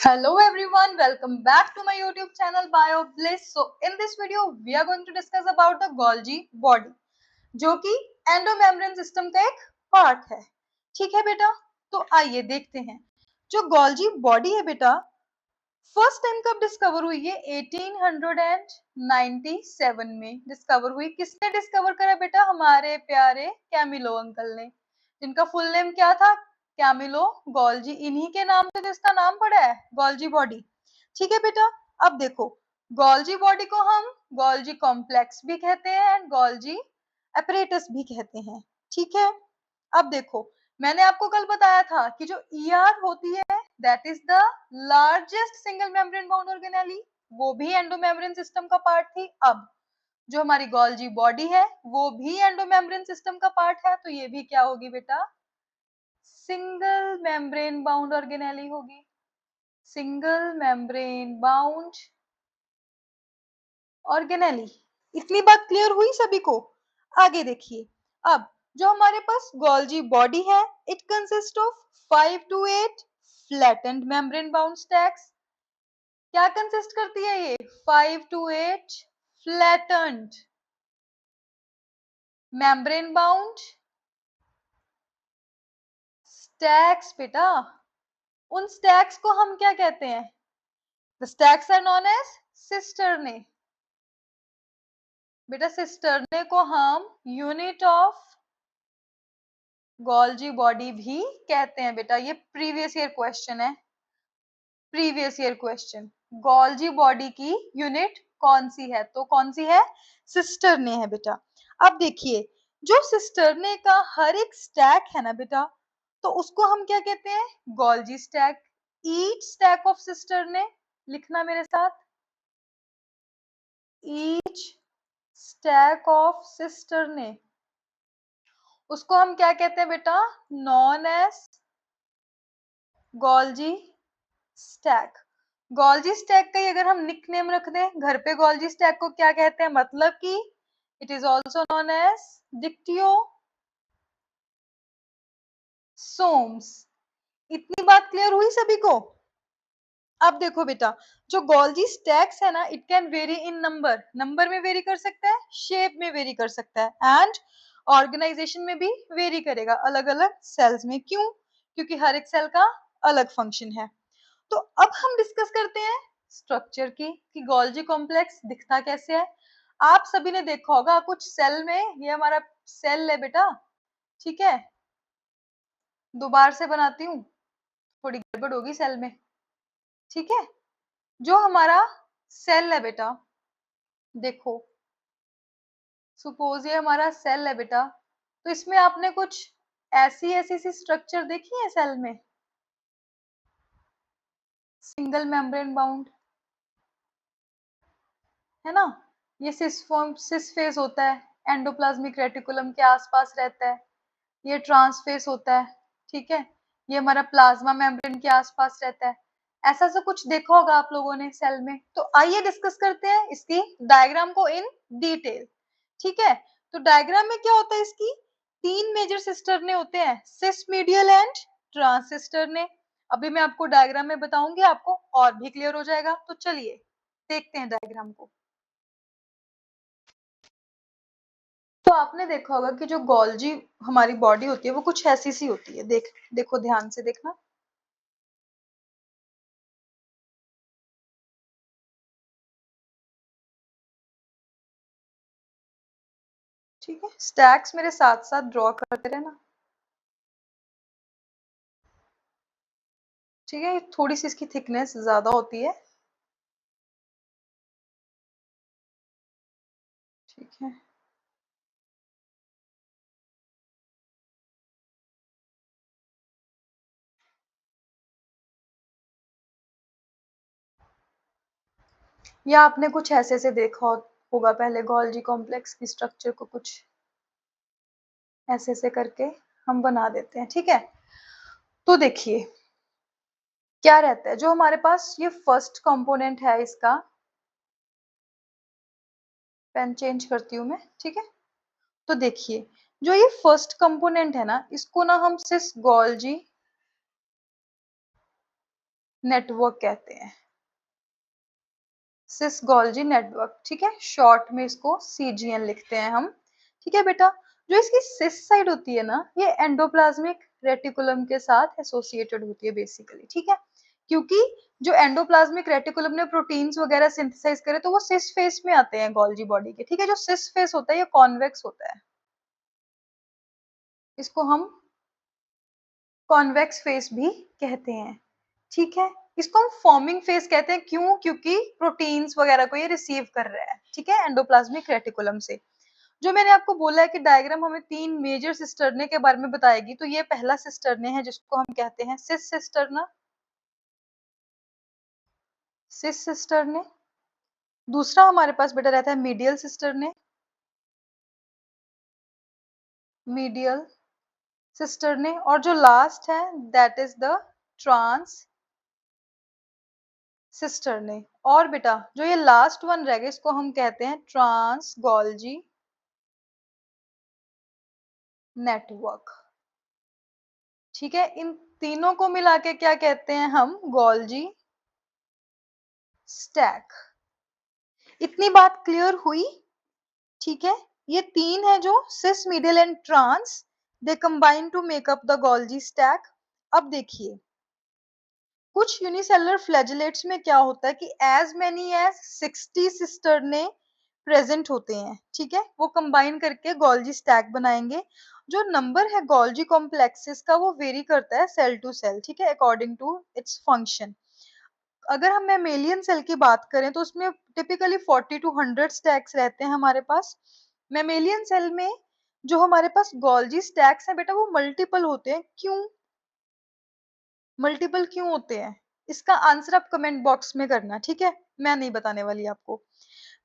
Hello everyone, welcome back to my YouTube channel BioBliss. So in this video we are going to discuss about the Golgi body, जो कि endomembrane system का एक part है. ठीक है बेटा, तो आइए देखते हैं. जो गोल्जी बॉडी है बेटा, फर्स्ट टाइम कब डिस्कवर हुई है? 1897 में डिस्कवर हुई. किसने डिस्कवर करा बेटा? हमारे प्यारे कैमिलो अंकल ने, जिनका फुल नेम क्या था? Camillo Golgi. इन्हीं के नाम से तो इसका नाम पड़ा है, गोल्जी बॉडी. ठीक है बेटा, अब देखो, गोल्जी बॉडी को हम गोल्जी कॉम्प्लेक्स भी कहते हैं एंड गोल्जी अपरेटस भी कहते हैं. ठीक है, अब देखो, मैंने आपको कल बताया था कि जो ईआर होती है, that is the largest single membrane bound organelle, वो भी एंडोमेम्ब्रेन सिस्टम का पार्ट थी. अब जो हमारी गोल्जी बॉडी है वो भी एंडोमेम्ब्रेन सिस्टम का पार्ट है, तो ये भी क्या होगी बेटा? सिंगल मेम्ब्रेन बाउंड ऑर्गेनेली होगी. Single membrane bound organelle. इतनी बात क्लियर हुई सभी को? आगे देखिए, अब जो हमारे पास गोल्जी बॉडी है, it consist of 5 to 8 flattened membrane bound stacks. क्या कंसिस्ट करती है ये? 5 to 8 flattened membrane bound stacks. बेटा, उन स्टैक्स को हम क्या कहते हैं? The stacks are known as cisternae. बेटा, सिस्टर्ने को हम यूनिट ऑफ गोल्जी बॉडी भी कहते हैं. बेटा, ये प्रीवियस ईयर क्वेश्चन है. Previous year question, Golgi body की यूनिट कौन सी है? तो कौन सी है? सिस्टर्ने है बेटा. अब देखिए, जो सिस्टर्ने का हर एक स्टैक है ना बेटा, तो उसको हम क्या कहते हैं? Golgi stack. Each stack of cisternae, लिखना मेरे साथ, ईच स्टैक ऑफ सिस्टर्ने, उसको हम क्या कहते हैं बेटा? Known as Golgi stack. Golgi stack का ही अगर हम निकनेम रख दें, घर पे गोल्जी स्टैक को क्या कहते हैं? मतलब कि it is also known as dictyosomes. इतनी बात क्लियर हुई सभी को? अब देखो बेटा, जो गोल्जी स्टैक्स है ना, it can very in number. Number में वेरी कर सकता है, शेप में वेरी कर सकता है एंड ऑर्गेनाइजेशन में भी वेरी करेगा, अलग अलग सेल्स में. क्यों? क्योंकि हर एक सेल का अलग फंक्शन है. तो अब हम डिस्कस करते हैं स्ट्रक्चर की, कि गोल्जी कॉम्प्लेक्स दिखता कैसे है. आप सभी ने देखा होगा कुछ सेल में, ये हमारा सेल है बेटा. ठीक है, दोबारा से बनाती हूँ, थोड़ी गड़बड़ होगी सेल में. ठीक है, जो हमारा सेल है बेटा, देखो, सपोज ये हमारा सेल है बेटा, तो इसमें आपने कुछ ऐसी ऐसी सी स्ट्रक्चर देखी है सेल में? सिंगल मेम्ब्रेन बाउंड है ना, ये सिस फेस होता है, एंडोप्लाज्मिक रेटिकुलम के आसपास रहता है. ये ट्रांसफेस होता है. ठीक है, ये हमारा प्लाज्मा मेम्ब्रेन के आसपास रहता है. ऐसा सा कुछ देखा होगा आप लोगों ने सेल में. तो आइए डिस्कस करते हैं इसकी डायग्राम को इन डिटेल. ठीक है, तो डायग्राम में क्या होता है? इसकी 3 मेजर सिस्टर्ने होते हैं, सिस, मीडियल एंड ट्रांसिस्टर्ने. अभी मैं आपको डायग्राम में बताऊंगी, आपको और भी क्लियर हो जाएगा. तो चलिए देखते हैं डायग्राम को. तो आपने देखा होगा कि जो गोल्जी हमारी बॉडी होती है वो कुछ ऐसी सी होती है. देखो ध्यान से देखना. ठीक है, स्टैक्स मेरे साथ साथ ड्रॉ करते रहना. ठीक है, थोड़ी सी इसकी थिकनेस ज्यादा होती है. ठीक है, या आपने कुछ ऐसे से देखा होगा पहले गोल्जी कॉम्प्लेक्स की स्ट्रक्चर को, कुछ ऐसे से करके हम बना देते हैं. ठीक है, तो देखिए क्या रहता है. जो हमारे पास ये फर्स्ट कंपोनेंट है, इसका पेन चेंज करती हूँ मैं. ठीक है, तो देखिए, जो ये फर्स्ट कंपोनेंट है ना, इसको ना हम सिस गोल्जी नेटवर्क कहते हैं, सिस गोल्जी नेटवर्क, ठीक है, शॉर्ट में इसको सीजीएन लिखते हैं हम। ठीक है बेटा, जो इसकी सिस साइड होती है ना, ये एंडोप्लाज्मिक रेटिकुलम के साथ एसोसिएटेड होती है बेसिकली, ठीक है, क्योंकि जो एंडोप्लाज्मिक रेटिकुलम ने प्रोटीन्स वगैरह सिंथेसाइज करे तो वो सिस फेस में आते हैं गोल्जी बॉडी के, ठीक है। जो सिस फेस होता है ये कॉन्वेक्स होता है, इसको हम कॉन्वेक्स फेस भी कहते हैं, ठीक है। इसको हम फॉर्मिंग फेस कहते हैं, क्यों? क्योंकि प्रोटीन्स वगैरह को ये रिसीव कर रहा है, ठीक है, एंडोप्लाज्मिक रेटिकुलम से। जो मैंने आपको बोला है कि डायग्राम हमें 3 मेजर सिस्टर्ने के बारे में बताएगी, तो ये पहला सिस्टर्ने है जिसको हम कहते हैं सिस सिस्टर्ना, सिस सिस्टर्ने। दूसरा हमारे पास बेटा रहता है मीडियल सिस्टर्ने, मीडियल सिस्टर्ने, और जो लास्ट है that is the trans cisternae. और बेटा जो ये लास्ट वन रहेगा इसको हम कहते हैं ट्रांस गोल्जी नेटवर्क, ठीक है। इन तीनों को मिला के क्या कहते हैं हम? Golgi stack. इतनी बात क्लियर हुई? ठीक है, ये तीन है जो cis, medial and trans, they combine to make up the Golgi stack. अब देखिए, कुछ यूनिसेलुलर फ्लैजेलेट्स में क्या होता है कि as many as 60 cisternae present होते हैं, ठीक है, वो कंबाइन करके गोल्जी स्टैक बनाएंगे। जो नंबर है गोल्जी कॉम्प्लेक्सेस का वो वेरी करता है सेल टू सेल, ठीक है, अकॉर्डिंग टू इट्स फंक्शन। अगर हम मैमेलियन सेल की बात करें तो उसमें टिपिकली 40 टू 100 स्टैक्स रहते हैं हमारे पास। मैमेलियन सेल में जो हमारे पास गोल्जी स्टैक्स हैं बेटा वो मल्टीपल होते हैं, क्यों मल्टीपल क्यों होते हैं? इसका आंसर आप कमेंट बॉक्स में करना, ठीक है, मैं नहीं बताने वाली आपको।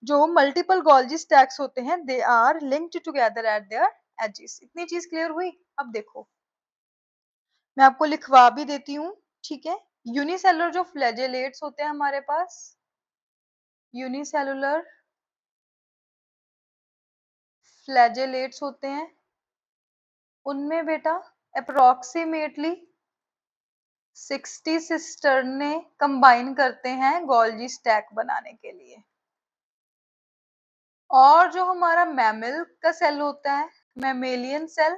जो मल्टीपल गोल्जी स्टैक्स होते हैं they are linked together at their edges. इतनी चीज क्लियर हुई? अब देखो, मैं आपको लिखवा भी देती हूँ, ठीक है। यूनिसेलुलर जो फ्लैजेलेट्स होते हैं हमारे पास, यूनिसेलुलर फ्लैजेलेट्स होते हैं, उनमें बेटा अप्रोक्सीमेटली 60 सिस्टर्ने कंबाइन करते हैं गोल्जी स्टैक बनाने के लिए। और जो हमारा मैमल का सेल होता है, मैमेलियन सेल,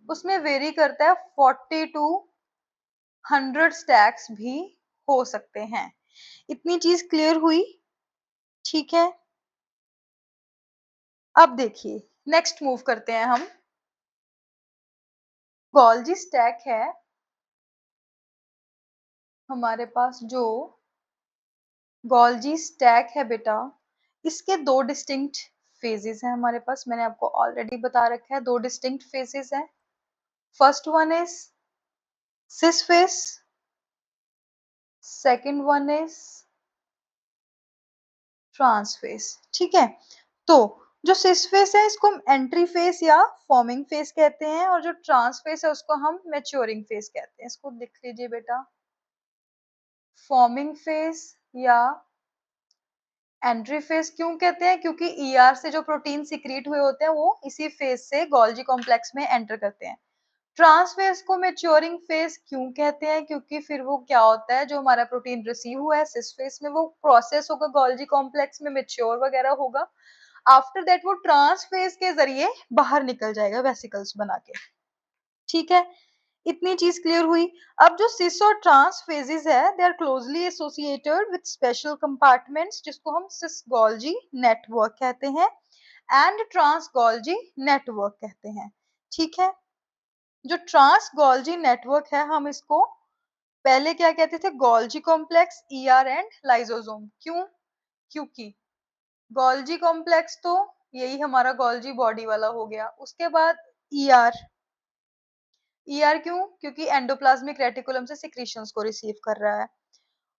उसमें वेरी करता है 40 टू 100 स्टैक्स भी हो सकते हैं। इतनी चीज क्लियर हुई? ठीक है, अब देखिए नेक्स्ट मूव करते हैं हम। गोल्जी स्टैक है हमारे पास, जो गोल्जी स्टैक है बेटा, इसके दो डिस्टिंक्ट फेजेस हैं हमारे पास, मैंने आपको ऑलरेडी बता रखा है, दो डिस्टिंक्ट फेजेस हैं। First one is cis face, second one is trans face, ठीक है। तो जो सिस फेस है इसको हम एंट्री फेस या फॉर्मिंग फेस कहते हैं, और जो ट्रांस फेस है उसको हम मैच्योरिंग फेस कहते हैं। इसको लिख लीजिए बेटा, फॉर्मिंग फेस या एंट्री फेज। क्यों कहते हैं? क्योंकि ईआर से जो प्रोटीन सिक्रीट हुए होते हैं वो इसी फेज से गोल्जी कॉम्प्लेक्स में एंटर करते हैं। ट्रांस फेज को मैच्योरिंग फेज क्यों कहते हैं? क्योंकि फिर वो क्या होता है, जो हमारा प्रोटीन रिसीव हुआ है सिस फेज में वो प्रोसेस होगा गोल्जी कॉम्प्लेक्स में, मैच्योर वगैरह होगा, आफ्टर दैट वो ट्रांस फेज के जरिए बाहर निकल जाएगा वेसिकल्स बना के, ठीक है। इतनी चीज क्लियर हुई? अब जो सिस और ट्रांस फेजेस है they are closely associated with special compartments, जिसको हम सिस गोल्जी नेटवर्क कहते हैं एंड ट्रांस गोल्जी नेटवर्क कहते हैं, ठीक है। जो ट्रांस गोल्जी नेटवर्क है हम इसको पहले क्या कहते थे? Golgi complex, ER and lysosome. क्यों? क्योंकि गोल्जी कॉम्प्लेक्स तो यही हमारा गोल्जी बॉडी वाला हो गया, उसके बाद ईआर, ईआर क्यों? क्योंकि एंडोप्लाज्मिक रेटिकुलम से सिक्रीशंस को रिसीव कर रहा है।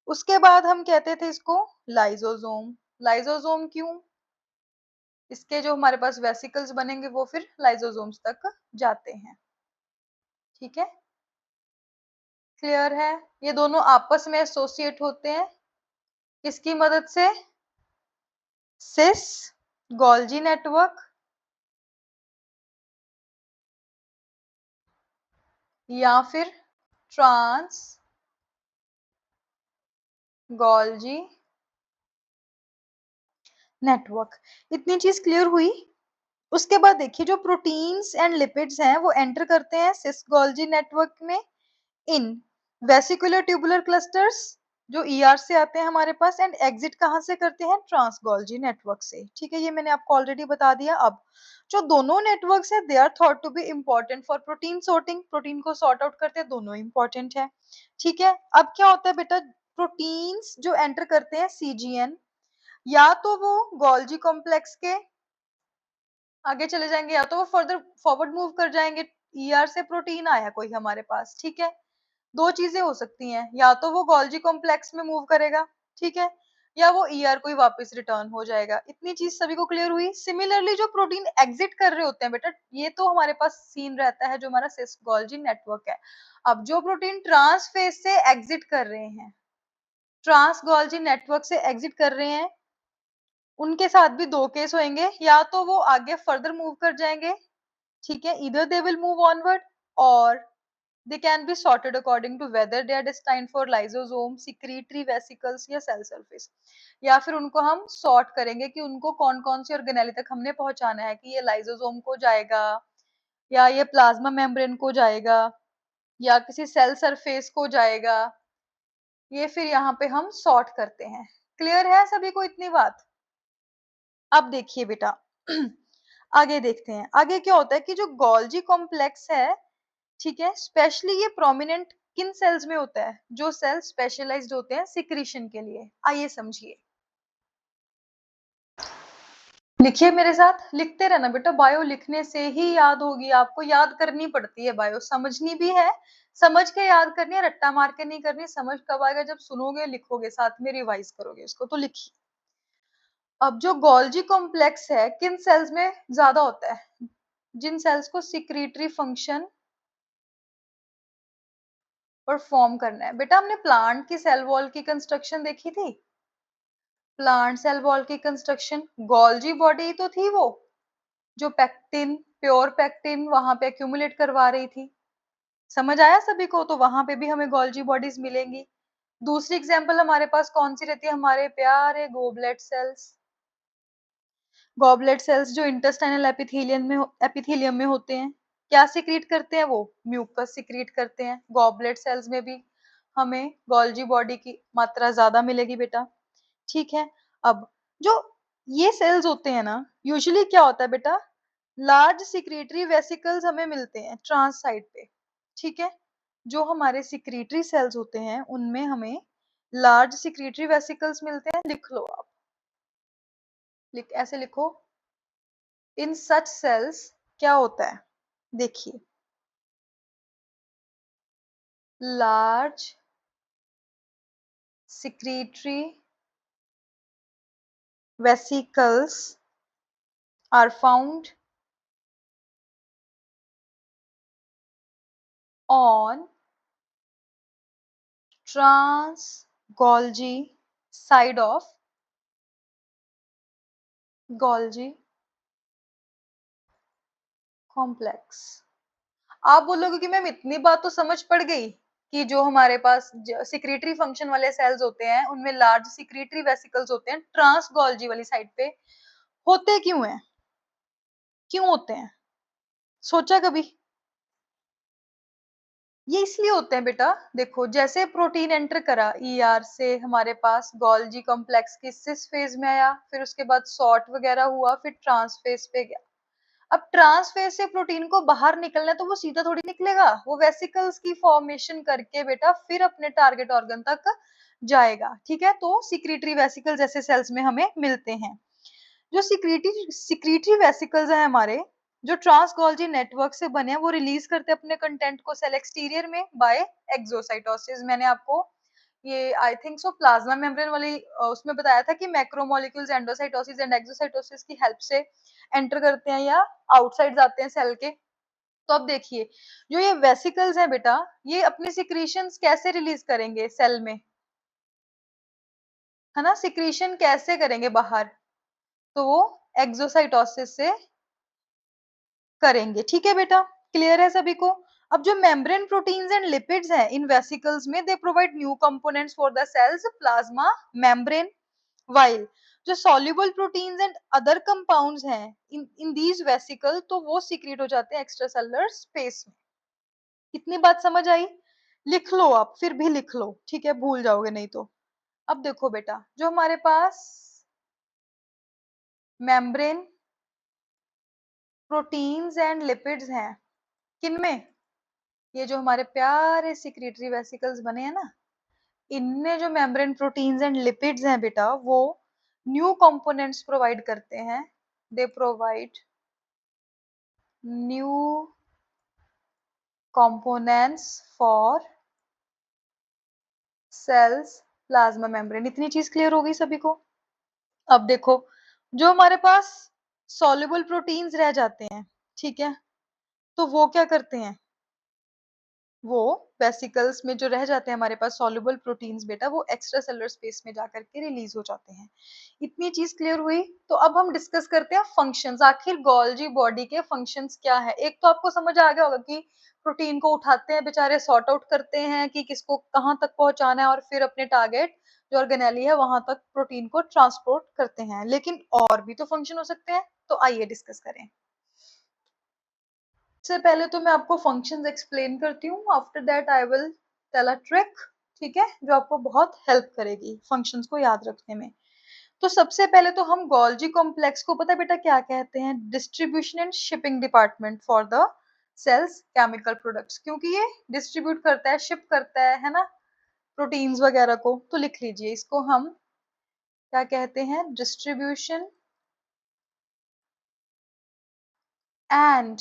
उसके बाद हम कहते थे इसको लाइसोसोम। लाइसोसोम क्यों? इसके जो हमारे पास वेसिकल्स बनेंगे वो फिर लाइसोसोम्स तक जाते हैं, ठीक है, क्लियर है? ये दोनों आपस में एसोसिएट होते हैं किसकी मदद से? सिस गोल्जी नेटवर्क या फिर ट्रांस गोल्जी नेटवर्क। इतनी चीज क्लियर हुई। उसके बाद देखिए जो प्रोटीन्स एंड लिपिड्स हैं वो एंटर करते हैं सिस गोल्जी नेटवर्क में इन वेसिकुलर ट्यूबुलर क्लस्टर्स जो ईआर से आते हैं हमारे पास, एंड एग्जिट कहाँ से करते हैं, ट्रांस गोल्जी नेटवर्क से। ठीक है, ये मैंने आपको ऑलरेडी बता दिया। अब जो दोनों नेटवर्क्स है they are thought to be important for protein sorting, protein को सॉर्ट आउट करते हैं, दोनों इंपॉर्टेंट है। ठीक है, अब क्या होता है बेटा, प्रोटीन्स जो एंटर करते हैं सीजीएन, या तो वो गोल्जी कॉम्प्लेक्स के आगे चले जाएंगे, या तो वो फर्दर फॉरवर्ड मूव कर जाएंगे। ईआर से प्रोटीन आया कोई हमारे पास, ठीक है, दो चीजें हो सकती हैं, या तो वो गोल्जी कॉम्प्लेक्स में मूव करेगा, ठीक है, या वो ईआर को ही वापस रिटर्न हो जाएगा। इतनी चीज सभी को क्लियर हुई। सिमिलरली जो प्रोटीन एग्जिट कर रहे होते हैं बेटा, ये तो हमारे पास सीन रहता है जो हमारा सिस गोल्जी नेटवर्क है। अब जो प्रोटीन ट्रांस फेज से एग्जिट कर रहे हैं, ट्रांस गोल्जी नेटवर्क से एग्जिट कर रहे हैं, उनके साथ भी दो केस होंगे, या तो वो आगे फर्दर मूव कर जाएंगे, ठीक है, either they will move onward or they can be sorted according to whether they are destined for lysosome, secretory vesicles या cell surface, या फिर उनको हम सॉर्ट करेंगे कि उनको कौन कौन सी ऑर्गेनेली तक हमने पहुंचाना है, कि ये लाइसोसोम को जाएगा, या ये प्लाज्मा मेम्ब्रेन को जाएगा, या किसी सेल सरफेस को जाएगा, ये फिर यहाँ पे हम सॉर्ट करते हैं। क्लियर है सभी को इतनी बात? अब देखिए बेटा आगे देखते हैं, आगे क्या होता है कि जो गोल्जी कॉम्प्लेक्स है, ठीक है, स्पेशली ये प्रोमिनेंट किन सेल्स में होता है, जो सेल स्पेशलाइज्ड होते हैं सिक्रीशन के लिए। आइए समझिए, लिखिए मेरे साथ, लिखते रहना बेटा, बायो लिखने से ही याद होगी, आपको याद करनी पड़ती है बायो, समझनी भी है, समझ के याद करनी है, रट्टा मार के नहीं करनी। समझ कब आएगा, जब सुनोगे लिखोगे साथ में रिवाइज करोगे इसको। तो लिखिए, अब जो गोल्जी कॉम्प्लेक्स है किन सेल्स में ज्यादा होता है, जिन सेल्स को सिक्रीटरी फंक्शन परफॉर्म करना है। बेटा हमने प्लांट की सेल वॉल की कंस्ट्रक्शन देखी थी, प्लांट सेल वॉल की कंस्ट्रक्शन, गोल्जी बॉडी तो थी वो, जो पेक्टिन, प्योर पेक्टिन वहां पे एक्यूमुलेट करवा रही थी। समझ आया सभी को? तो वहां पे भी हमें गोल्जी बॉडीज मिलेंगी। दूसरी एग्जांपल हमारे पास कौन सी रहती है, हमारे प्यारे गोबलेट सेल्स। गॉबलेट सेल्स जो इंटेस्टाइनल एपिथेलियम में होते हैं, क्या सिक्रीट करते हैं, वो म्यूकस सिक्रीट करते हैं। गॉबलेट सेल्स में भी हमें गोल्जी बॉडी की मात्रा ज्यादा मिलेगी बेटा, ठीक है। अब जो ये सेल्स होते हैं ना, यूजुअली क्या होता है बेटा, लार्ज सिक्रीटरी वेसिकल्स हमें मिलते हैं ट्रांस साइड पे, ठीक है। जो हमारे सिक्रीटरी सेल्स होते हैं उनमें हमें लार्ज सिक्रीटरी वेसिकल्स मिलते हैं। लिख लो आप, ऐसे लिखो, इन सच सेल्स क्या होता है, देखिए, large secretory vesicles are found on trans Golgi side of Golgi complex। आप बोलोगे कि मैम इतनी बात तो समझ पड़ गई कि जो हमारे पास सिक्रीटरी फंक्शन वाले सेल्स होते हैं उनमें लार्ज सिक्रीटरी वेसिकल्स होते हैं ट्रांस गोल्जी वाली साइड पे, होते क्यों हैं, क्यों होते हैं, सोचा कभी? ये इसलिए होते हैं बेटा, देखो जैसे प्रोटीन एंटर करा ईआर से हमारे पास गोल्जी कॉम्प्लेक्स की सिस फेज में आया, फिर उसके बाद सॉर्ट वगैरह हुआ, फिर ट्रांस फेज पे गया। अब ट्रांस फेज से प्रोटीन को बाहर निकलना है तो वो सीधा थोड़ी निकलेगा, वो वेसिकल्स की फॉर्मेशन करके बेटा फिर अपने टारगेट ऑर्गन तक जाएगा, ठीक है। तो सिक्रीटरी वेसिकल जैसे सेल्स में हमें मिलते हैं। जो सिक्रीटरी वेसिकल्स हैं हमारे, जो ट्रांस गोल्जी नेटवर्क से बने हैं, वो रिलीज करते हैं अपने कंटेंट को सेल एक्सटीरियर में बाय एक्सोसाइटोसिस। मैंने आपको ये I think so plasma membrane वाली उसमें बताया था कि मैक्रोमोलिक्यूल्स एंडोसाइटोसिस एंड एक्सोसाइटोसिस की हेल्प से एंटर करते हैं या आउटसाइड जाते हैं सेल के। तो अब देखिए, जो ये वेसिकल्स हैं बेटा, ये अपनी सिक्रीशंस कैसे रिलीज करेंगे सेल में, है ना, सिक्रीशन कैसे करेंगे बाहर, तो वो एक्सोसाइटोसिस से करेंगे, ठीक है बेटा, क्लियर है सभी को? अब जो मेम्ब्रेन प्रोटीन्स एंड लिपिड्स हैं इन वेसिकल्स में, they provide new components for the cell's plasma membrane, while जो soluble proteins and other compounds हैं इन दीज वेसिकल, तो वो सीक्रेट हो जाते हैं एक्स्ट्रा सेलुलर स्पेस में। कितनी बात समझ आई? लिख लो, आप फिर भी लिख लो, ठीक है, भूल जाओगे नहीं तो। अब देखो बेटा, जो हमारे पास मेम्ब्रेन प्रोटीन्स एंड लिपिड्स हैं, किनमें? ये जो हमारे प्यारे सिक्रेटरी वेसिकल्स बने हैं ना, इनमें जो मेम्ब्रेन प्रोटीन्स एंड लिपिड्स हैं बेटा, वो न्यू कंपोनेंट्स प्रोवाइड करते हैं। They provide new components for cells plasma membrane. इतनी चीज क्लियर हो गई सभी को? अब देखो, जो हमारे पास सॉल्युबल प्रोटीन्स रह जाते हैं, ठीक है, तो वो क्या करते हैं? वो वेसिकल्स में जो रह जाते हैं हमारे पास सॉल्युबल प्रोटीन्स बेटा, वो एक्स्ट्रा सेलुलर स्पेस में जाकर के रिलीज हो जाते हैं। इतनी चीज क्लियर हुई? तो अब हम डिस्कस करते हैं फंक्शंस। आखिर गोल्जी बॉडी के फंक्शंस क्या है? एक तो आपको समझ आ गया होगा कि प्रोटीन को उठाते हैं बेचारे, सॉर्ट आउट करते हैं कि किसको कहाँ तक पहुंचाना है, और फिर अपने टारगेट जो ऑर्गेनेली है वहां तक प्रोटीन को ट्रांसपोर्ट करते हैं। लेकिन और भी तो फंक्शन हो सकते हैं, तो आइए डिस्कस करें। सबसे पहले तो मैं आपको फंक्शंस एक्सप्लेन करती हूँ, after that I will tell a trick, ठीक है, जो आपको बहुत हेल्प करेगी फंक्शंस को याद रखने में। तो सबसे पहले तो हम गोल्जी कॉम्प्लेक्स को, पता है बेटा क्या कहते हैं? Distribution and shipping department for the cells chemical products, क्योंकि ये डिस्ट्रीब्यूट करता है, शिप करता है ना, प्रोटीन्स वगैरह को। तो लिख लीजिए, इसको हम क्या कहते हैं? Distribution and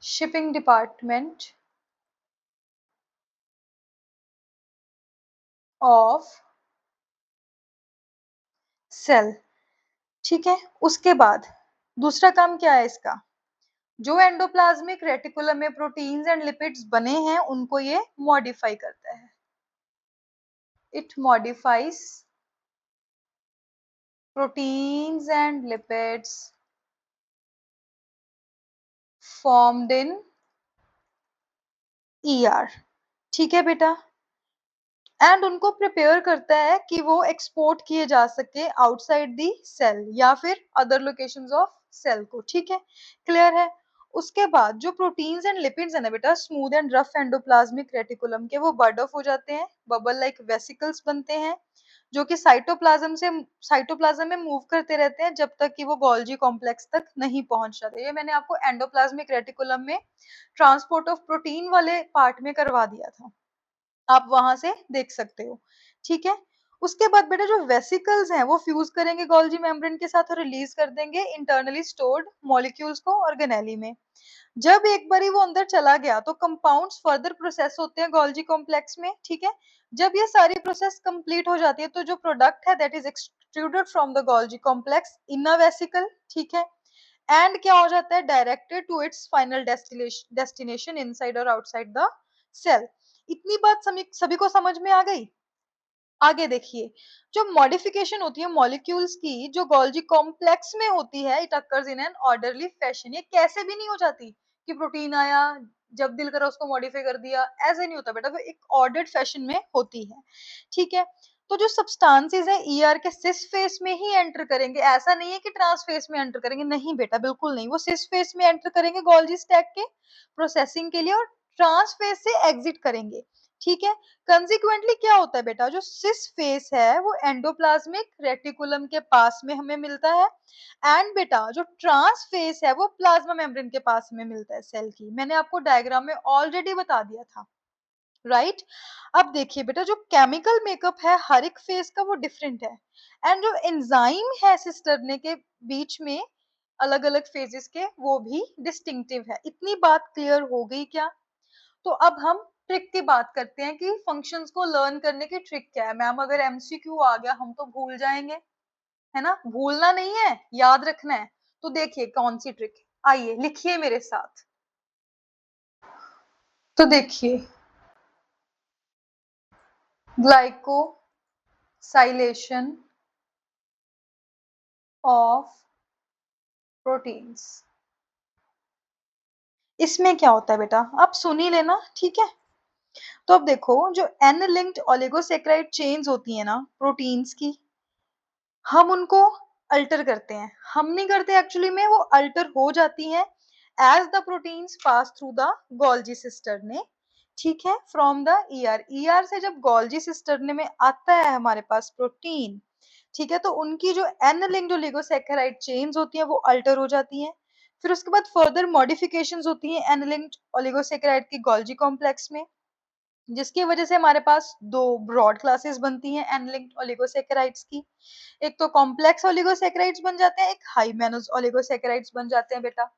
shipping department of cell, ठीक है। उसके बाद दूसरा काम क्या है इसका? जो एंडोप्लाज्मिक रेटिकुलम में प्रोटीन्स एंड लिपिड्स बने हैं, उनको ये मॉडिफाई करता है। It modifies proteins and lipids formed in ER, ठीक है बेटा, एंड उनको प्रिपेयर करता है कि वो एक्सपोर्ट किए जा सके आउटसाइड दी सेल या फिर अदर लोकेशंस ऑफ सेल को, ठीक है, क्लियर है? उसके बाद जो प्रोटीन्स एंड लिपिड्स है ना बेटा, smooth and rough endoplasmic reticulum के, वो बर्ड ऑफ हो जाते हैं, बबल लाइक वेसिकल्स बनते हैं, जो कि साइटोप्लाज्म में मूव करते रहते हैं जब तक कि वो गोल्जी कॉम्प्लेक्स तक नहीं पहुंच जाते। ये मैंने आपको एंडोप्लाज्मिक रेटिकुलम में ट्रांसपोर्ट ऑफ प्रोटीन वाले पार्ट में करवा दिया था, आप वहां से देख सकते हो, ठीक है। उसके बाद बेटा जो वेसिकल्स हैं वो फ्यूज करेंगे गोल्जी मेम्ब्रेन के साथ और रिलीज कर देंगे इंटरनली स्टोर्ड मॉलिक्यूल्स को ऑर्गेनेली में। जब एक बारी वो अंदर चला गया तो कंपाउंड्स फर्दर प्रोसेस होते हैं गोल्जी कॉम्प्लेक्स में, ठीक है। जब ये सारी प्रोसेस कंप्लीट हो जाती है तो जो प्रोडक्ट है that is extruded from the Golgi complex in a vesicle, ठीक है, एंड क्या हो जाता है? Directed to its final destination inside और आउटसाइड द सेल। इतनी बात सभी को समझ में आ गई? आगे देखिए, जो मॉडिफिकेशन होती है मॉलिक्यूल्स की, जो गोल्जी कॉम्प्लेक्स में होती है, it occurs in an orderly fashion. ये कैसे भी नहीं हो जाती कि प्रोटीन आया, जब दिल करा उसको मॉडिफाई कर दिया, ऐसे नहीं होता बेटा, वो एक ऑर्डर्ड फैशन में होती है, ठीक है। तो जो सब्सटेंसेस है ईआर के सिस फेस में ही एंटर करेंगे, ऐसा नहीं है कि ट्रांस फेस में एंटर करेंगे, नहीं बेटा, बिल्कुल नहीं, वो सिस फेस में एंटर करेंगे गोल्जी स्टैक के प्रोसेसिंग के लिए, और ट्रांस फेस से एग्जिट करेंगे, ठीक है। कंसिक्वेंटली क्या होता है बेटा, जो सिस फेस है वो एंडोप्लाज्मिक रेटिकुलम के पास में हमें मिलता है, एंड बेटा जो ट्रांस फेस है वो प्लाज्मा मेम्ब्रेन के पास में मिलता है सेल की। मैंने आपको डायग्राम में ऑलरेडी बता दिया था, राइट? अब देखिए बेटा, जो केमिकल मेकअप है हर एक फेस का वो डिफरेंट है, एंड जो एंजाइम है सिस्टरने के बीच में अलग अलग फेजेस के, वो भी डिस्टिंक्टिव है। इतनी बात क्लियर हो गई क्या? तो अब हम ट्रिक की बात करते हैं कि फंक्शंस को लर्न करने की ट्रिक क्या है। मैम अगर एमसीक्यू आ गया हम तो भूल जाएंगे, है ना, भूलना नहीं है, याद रखना है। तो देखिए कौन सी ट्रिक, आइए लिखिए मेरे साथ। तो देखिए, ग्लाइकोसाइलेशन ऑफ प्रोटीन्स, इसमें क्या होता है बेटा, आप सुन ही लेना, ठीक है। तो अब देखो, जो एन लिंक्ड ओलिगोसेक्राइड चेन्स होती है ना प्रोटीन्स की, हम उनको अल्टर करते हैं, हम नहीं करते एक्चुअली में, वो अल्टर हो जाती हैं as the proteins pass through the Golgi cisternae, ठीक है, फ्रॉम द ईआर। ईआर से जब गोल्जी सिस्टर्ने में आता है हमारे पास प्रोटीन, ठीक है, तो उनकी जो एन लिंक्ड ओलिगोसैकेराइड चेन्स होती हैं वो अल्टर हो जाती हैं। फिर उसके बाद फर्दर मॉडिफिकेशंस होती हैं एन लिंक्ड ओलिगोसैकेराइड की गोल्जी कॉम्प्लेक्स में, जिसकी वजह से हमारे पास दो ब्रॉड क्लासेस बनती हैं एन लिंक्ड ओलिगोसैकेराइड्स की। एक तो कॉम्प्लेक्स ओलिगोसैकेराइड्स बन जाते हैं, एक हाई मैनोज ओलिगोसैकेराइड्स बन जाते हैं बेटा,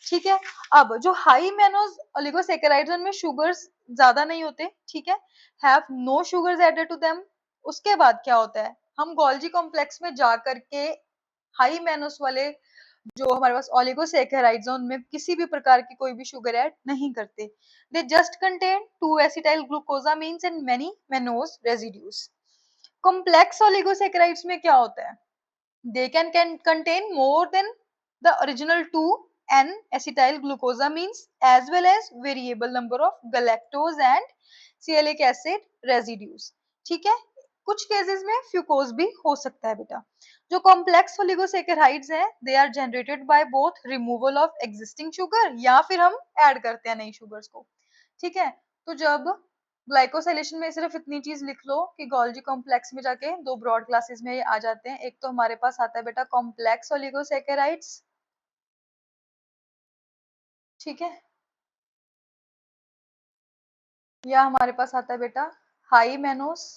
ठीक है। अब जो हाई मैनोज ओलिगोसैकेराइड्स, उनमें शुगर्स ज्यादा नहीं होते, ठीक है, have no sugars added to them. उसके बाद क्या होता है, हम गोल्जी कॉम्प्लेक्स में जा करके हाई मैनोस वाले जो हमारे पास ओलिगोसैकेराइड्स हैं उनमें किसी भी प्रकार की कोई भी शुगर ऐड नहीं करते। They just contain 2 acetyl glucosamines and many mannose residues. Complex oligosaccharides में क्या होता है, they can contain more than the original 2 N-acetyl glucosamines as well as variable number of galactose and sialic acid residues, ठीक है। कुछ cases में fucose भी हो सकता है बेटा। जो कॉम्प्लेक्स ओलिगोसैकेराइड्स हैं, they are generated by both removal of existing sugar या फिर हम ऐड करते हैं नई शुगर्स को, ठीक है। तो जब ग्लाइकोसाइलेशन में सिर्फ इतनी चीज लिख लो कि गोल्जी कॉम्प्लेक्स में जाके दो ब्रॉड क्लासेस में ये आ जाते हैं। एक तो हमारे पास आता है बेटा कॉम्प्लेक्स ओलिगोसैकेराइड्स, ठीक है, या हमारे पास आता है बेटा हाई मैनोस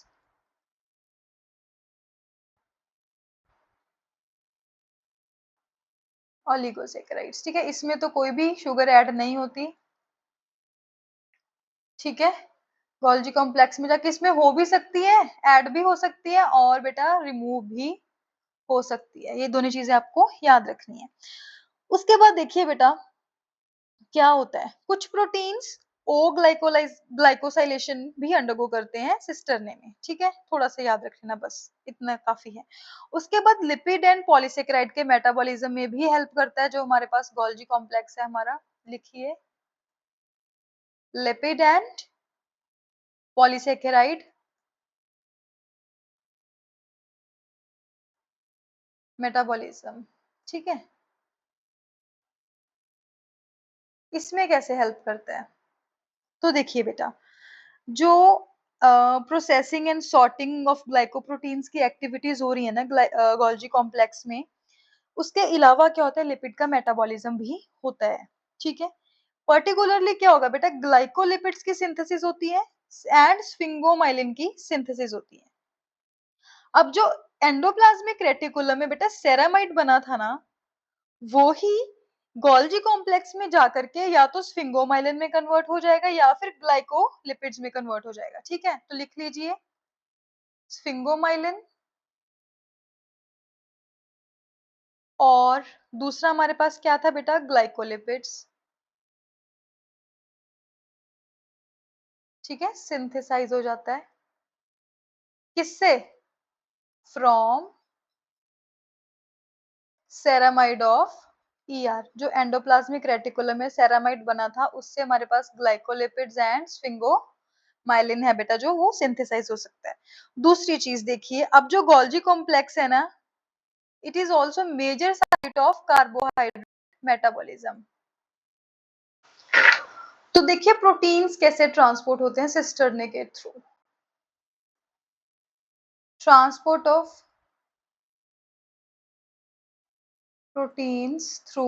ओलिगोसैकेराइड्स, ठीक है। इसमें तो कोई भी शुगर ऐड नहीं होती, ठीक है। गोल्जी कॉम्प्लेक्स में जाके इसमें हो भी सकती है, ऐड भी हो सकती है और बेटा रिमूव भी हो सकती है। ये दोनों चीजें आपको याद रखनी है। उसके बाद देखिए बेटा क्या होता है, कुछ प्रोटीन्स ओ ग्लाइकोसाइलेशन भी अंडरगो करते हैं सिस्टरने में, ठीक है, थोड़ा सा याद रख लेना, बस इतना काफी है। उसके बाद लिपिड एंड पॉलीसेकेराइड के मेटाबॉलिज्म में भी हेल्प करता है जो हमारे पास गोल्जी कॉम्प्लेक्स है हमारा, लिखिए लिपिड एंड पॉलीसेकेराइड मेटाबॉलिज्म, ठीक है। इसमें कैसे हेल्प करता है, तो देखिए बेटा, जो processing and sorting of glycoproteins की एक्टिविटीज हो रही है ना गोल्जी कॉम्प्लेक्स में, उसके अलावा क्या होता है, लिपिड का मेटाबॉलिज्म भी होता है, ठीक है। पर्टिकुलरली क्या होगा बेटा, ग्लाइकोलिपिड्स की सिंथेसिस होती है एंड स्फिंगोमाइलिन की सिंथेसिस होती है। अब जो एंडोप्लाज्मिक रेटिकुलम में बेटा सेरामाइड बना था ना, वो ही गोल्जी कॉम्प्लेक्स में जाकर के या तो स्फिंगोमाइलिन में कन्वर्ट हो जाएगा या फिर ग्लाइकोलिपिड्स में कन्वर्ट हो जाएगा, ठीक है। तो लिख लीजिए स्फिंगोमाइलिन, और दूसरा हमारे पास क्या था बेटा, ग्लाइकोलिपिड्स, ठीक है, सिंथेसाइज हो जाता है किससे, फ्रॉम सेरामाइड ऑफ ईआर। जो एंडोप्लाज्मिक रेटिकुलम में सेरामाइड बना था उससे हमारे पास ग्लाइकोलिपिड्स एंड स्फिंगोमाइलिन है बेटा, जो वो सिंथेसाइज हो सकता है। दूसरी चीज देखिए, अब जो गोल्जी कॉम्प्लेक्स है ना, it is also major site of carbohydrate metabolism. तो देखिए प्रोटीन्स कैसे ट्रांसपोर्ट होते हैं सिस्टर्ने के through, transport of proteins through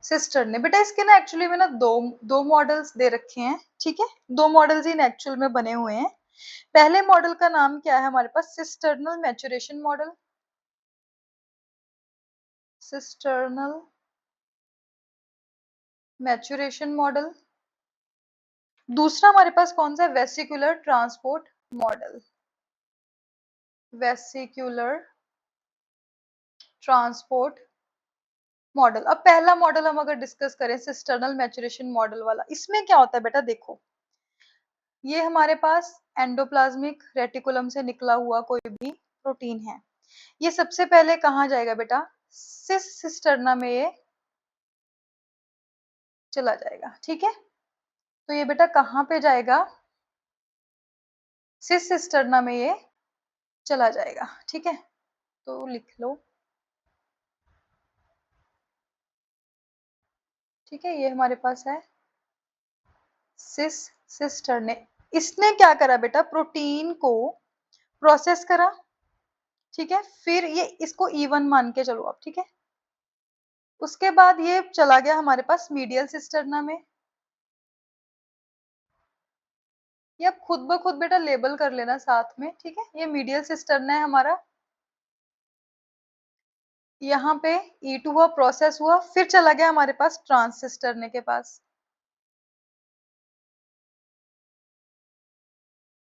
cisternae. बेटा इसके ना एक्चुअली में ना दो दो मॉडल्स दे रखे हैं, ठीक है, दो मॉडल्स इन एक्चुअल में बने हुए हैं। पहले मॉडल का नाम क्या है हमारे पास, cisternal maturation model, cisternal maturation model. दूसरा हमारे पास कौन सा है, vesicular transport model, vesicular transport model. अब पहला मॉडल हम अगर डिस्कस करें सिस्टर्नल मैचुरेशन मॉडल वाला, इसमें क्या होता है बेटा, देखो ये हमारे पास एंडोप्लाज्मिक रेटिकुलम से निकला हुआ कोई भी प्रोटीन है, ये सबसे पहले कहाँ जाएगा बेटा, सिस सिस्टर्ना में ये चला जाएगा, ठीक है। तो ये बेटा कहाँ पे जाएगा, सिस सिस्टर्ना में ये चला जाएगा, ठीक है। तो लिख लो, ठीक है। ये हमारे पास है सिस सिस्टर्ने। इसने क्या करा बेटा, प्रोटीन को प्रोसेस करा, ठीक है। फिर ये इसको E1 मान के चलो आप, ठीक है। उसके बाद ये चला गया हमारे पास मीडियल सिस्टर्ना में। ये आप खुद ब खुद बेटा लेबल कर लेना साथ में, ठीक है। ये मीडियल सिस्टर्ना है हमारा। यहाँ पे E2 हुआ, प्रोसेस हुआ, फिर चला गया हमारे पास ट्रांस सिस्टर्ने के पास,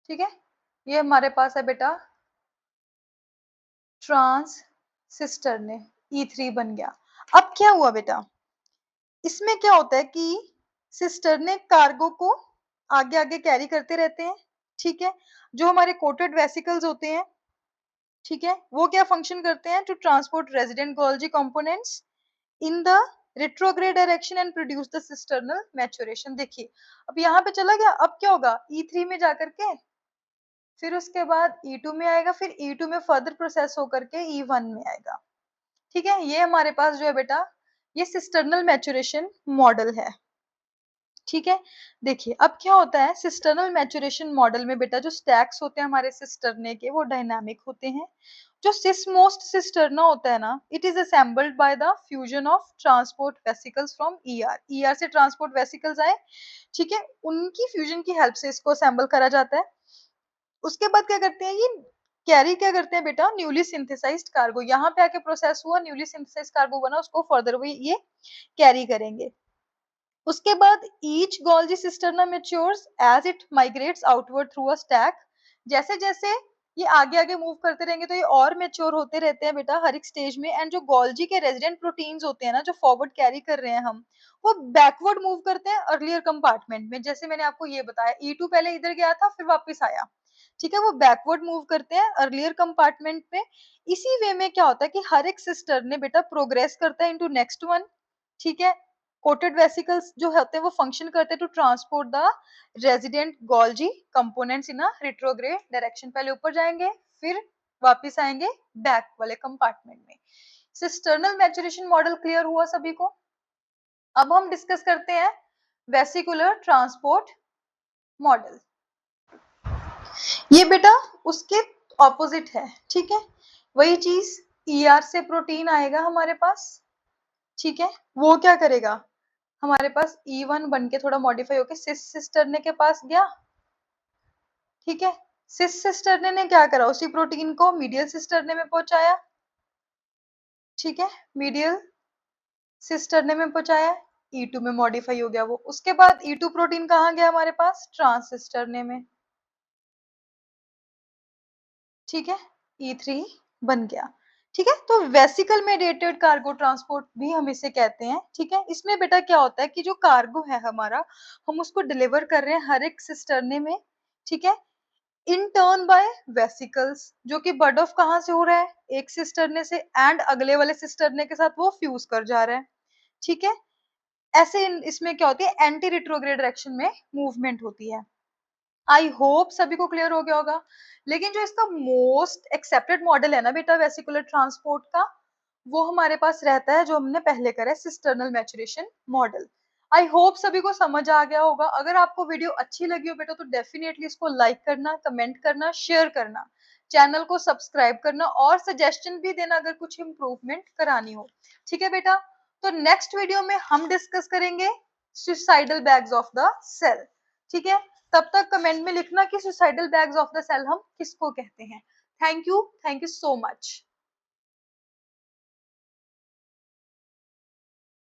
ठीक है। ये हमारे पास है बेटा ट्रांस सिस्टर्ने, E3 बन गया। अब क्या हुआ बेटा, इसमें क्या होता है कि सिस्टर्ने कार्गो को आगे आगे कैरी करते रहते हैं, ठीक है। जो हमारे कोटेड वेसिकल्स होते हैं, ठीक है, वो क्या फंक्शन करते हैं, to transport resident Golgi components in the retrograde direction and produce the cisternal maturation. देखिए अब यहाँ पे चला गया, अब क्या होगा, E3 में जाकर के फिर उसके बाद E2 में आएगा, फिर E2 में फर्दर प्रोसेस होकर के E1 में आएगा, ठीक है। ये हमारे पास जो है बेटा, ये सिस्टर्नल मैच्योरेशन मॉडल है, ठीक है। देखिए अब क्या होता है, सिस्टर्नल मैच्योरेशन मॉडल में बेटा जो स्टैक्स होते हैं हमारे सिस्टर्ने के, वो डायनामिक होते हैं। जो सिसमोस्ट सिस्टर्ना होता है ना, it is assembled by the fusion of transport vesicles from ER से ट्रांसपोर्ट वेसिकल्स आए, ठीक है, उनकी फ्यूजन की हेल्प से इसको असेंबल करा जाता है। उसके बाद क्या करते हैं, ये कैरी क्या करते हैं बेटा, न्यूली सिंथेसाइज्ड कार्गो, यहाँ पे आके प्रोसेस हुआ, न्यूली सिंथेसाइज्ड कार्गो बना, उसको फर्दर वही ये कैरी करेंगे। उसके बाद each Golgi cisterna matures as it migrates outward through a stack. जैसे जैसे ये आगे आगे मूव करते रहेंगे तो ये और मैच्योर होते रहते हैं बेटा हर एक स्टेज में। एंड जो गोल्जी के रेजिडेंट प्रोटीन्स होते हैं ना, जो फॉरवर्ड कैरी कर रहे हैं हम, वो बैकवर्ड मूव करते हैं अर्लियर कंपार्टमेंट में। जैसे मैंने आपको ये बताया, E2 पहले इधर गया था, फिर वापस आया, ठीक है। वो बैकवर्ड मूव करते हैं अर्लियर कंपार्टमेंट में। इसी वे में क्या होता है कि हर एक सिस्टर ने बेटा प्रोग्रेस करता है इनटू नेक्स्ट वन, ठीक है। कोटेड वेसिकल्स जो होते हैं वो फंक्शन करते हैं to transport the resident Golgi components in a retrograde direction. पहले ऊपर जाएंगे, फिर वापस आएंगे बैक वाले कंपार्टमेंट में। सिस्टर्नल मैच्योरेशन मॉडल क्लियर हुआ सभी को। अब हम डिस्कस करते हैं वेसिकुलर ट्रांसपोर्ट मॉडल। ये बेटा उसके ऑपोजिट है, ठीक है। वही चीज, ER से प्रोटीन आएगा हमारे पास, ठीक है। वो क्या करेगा, हमारे पास E1 बन के थोड़ा मॉडिफाई होके सिस सिस्टर्ने के पास गया, ठीक है। सिस सिस्टर्ने ने क्या करा, उसी प्रोटीन को मीडियल सिस्टर्ने में पहुंचाया, ठीक है। मीडियल सिस्टर्ने में पहुंचाया, E2 में मॉडिफाई हो गया वो। उसके बाद E2 प्रोटीन कहाँ गया हमारे पास, ट्रांस सिस्टर्ने में, ठीक है। E3 बन गया, ठीक है। तो वेसिकल मेडिएटेड कार्गो ट्रांसपोर्ट भी हम इसे कहते हैं, ठीक है। इसमें बेटा क्या होता है कि जो कार्गो है हमारा, हम उसको डिलीवर कर रहे हैं हर एक सिस्टर्ने में, ठीक है, इन टर्न बाय वेसिकल्स, जो कि बर्ड ऑफ कहाँ से हो रहा है, एक सिस्टर्ने से, एंड अगले वाले सिस्टर्ने के साथ वो फ्यूज कर जा रहा है, ठीक है। ऐसे इसमें क्या होती है, एंटी रिट्रोग्रेड डायरेक्शन में मूवमेंट होती है। आई होप सभी को क्लियर हो गया होगा। लेकिन जो इसका मोस्ट एक्सेप्टेड मॉडल है ना बेटा वेसिकुलर ट्रांसपोर्ट का, वो हमारे पास रहता है जो हमने पहले करा है, cisternal maturation model. I hope सभी को समझ आ गया होगा। अगर आपको वीडियो अच्छी लगी हो बेटा तो डेफिनेटली इसको लाइक करना, कमेंट करना, शेयर करना, चैनल को सब्सक्राइब करना और सजेशन भी देना अगर कुछ इम्प्रूवमेंट करानी हो, ठीक है बेटा। तो नेक्स्ट वीडियो में हम डिस्कस करेंगे suicidal bags of the cell, ठीक है। तब तक कमेंट में लिखना कि suicidal bags of the cell हम किसको कहते हैं। Thank you so much.